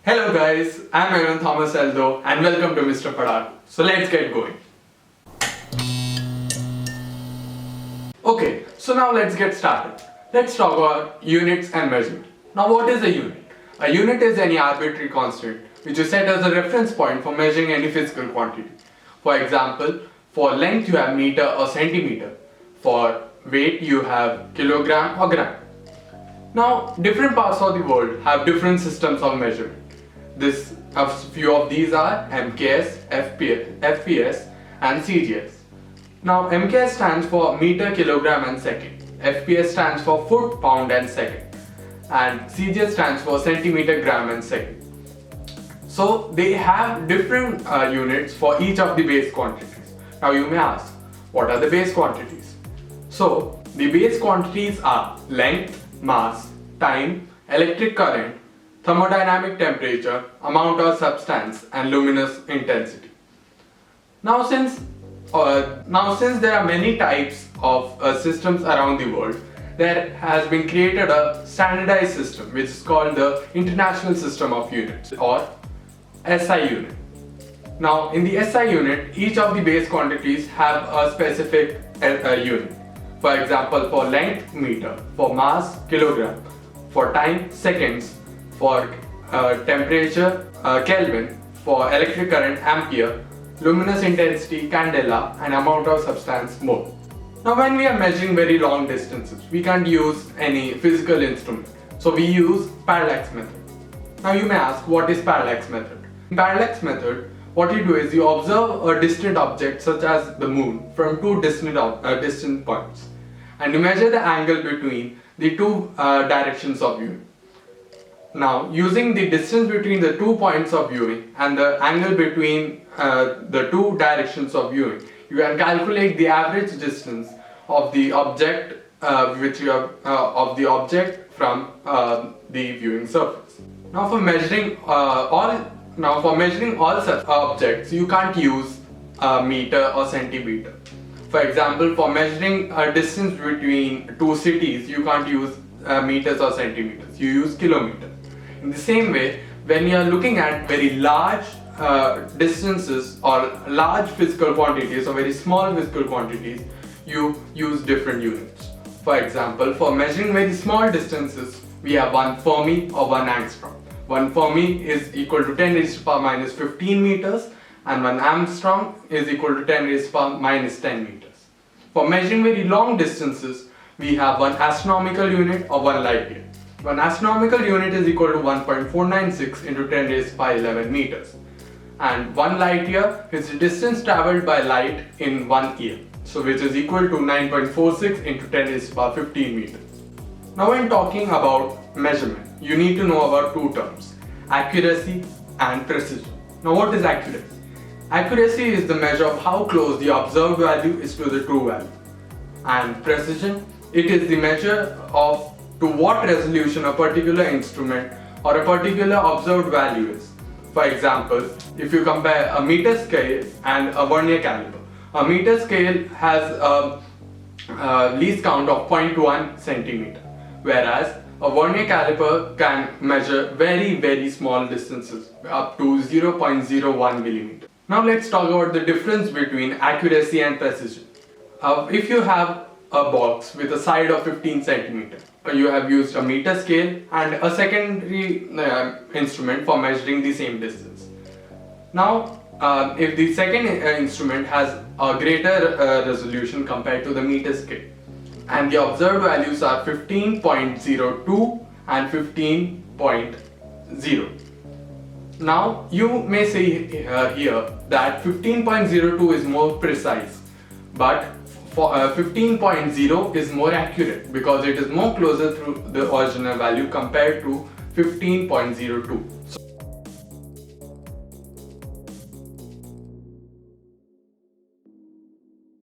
Hello guys, I'm Aaron Thomas Eldo and welcome to Mr. Padaku. So let's get going. Okay, so now let's get started. Let's talk about units and measurement. Now what is a unit? A unit is any arbitrary constant which is set as a reference point for measuring any physical quantity. For example, for length you have meter or centimeter. For weight you have kilogram or gram. Now different parts of the world have different systems of measurement. A few of these are MKS, FPS and CGS. Now MKS stands for meter, kilogram and second. FPS stands for foot, pound and second. And CGS stands for centimeter, gram and second. So they have different units for each of the base quantities. Now you may ask, what are the base quantities? So the base quantities are length, mass, time, electric current, thermodynamic temperature, amount of substance and luminous intensity. Now since there are many types of systems around the world, there has been created a standardized system which is called the International System of Units or SI unit. Now in the SI unit, each of the base quantities have a specific unit. For example, for length, meter, for mass, kilogram, for time, seconds, for temperature, Kelvin, for electric current, ampere, luminous intensity, candela and amount of substance, mole. Now when we are measuring very long distances, we can't use any physical instrument. So we use parallax method. Now you may ask, what is parallax method? In parallax method, what you do is you observe a distant object such as the moon from two distant points and you measure the angle between the two directions of viewing. Now, using the distance between the 2 points of viewing and the angle between the two directions of viewing, you can calculate the average distance of the object from the viewing surface. Now, for measuring all such objects, you can't use meter or centimeter. For example, for measuring a distance between two cities, you can't use meters or centimeters. You use kilometers. In the same way, when you are looking at very large distances or large physical quantities or very small physical quantities, you use different units. For example, for measuring very small distances, we have 1 Fermi or 1 angstrom. 1 Fermi is equal to 10 raised to the power minus 15 meters and 1 angstrom is equal to 10 raised to the power minus 10 meters. For measuring very long distances, we have 1 astronomical unit or 1 light year. 1 astronomical unit is equal to 1.496 into 10 raised to the power 11 meters. And 1 light year is the distance travelled by light in 1 year. So which is equal to 9.46 into 10 raised to the power 15 meters. Now when talking about measurement, you need to know about two terms, accuracy and precision. Now what is accuracy? Accuracy is the measure of how close the observed value is to the true value. And precision, it is the measure of to what resolution a particular instrument or a particular observed value is. For example, if you compare a meter scale and a vernier caliper, a meter scale has a least count of 0.1 centimeter, whereas a vernier caliper can measure very small distances up to 0.01 millimeter. Now let's talk about the difference between accuracy and precision. If you have a box with a side of 15 centimeter, you have used a meter scale and a secondary instrument for measuring the same distance. Now, if the second instrument has a greater resolution compared to the meter scale, and the observed values are 15.02 and 15.0. Now, you may say here that 15.02 is more precise, but 15.0 is more accurate because it is more closer to the original value compared to 15.02.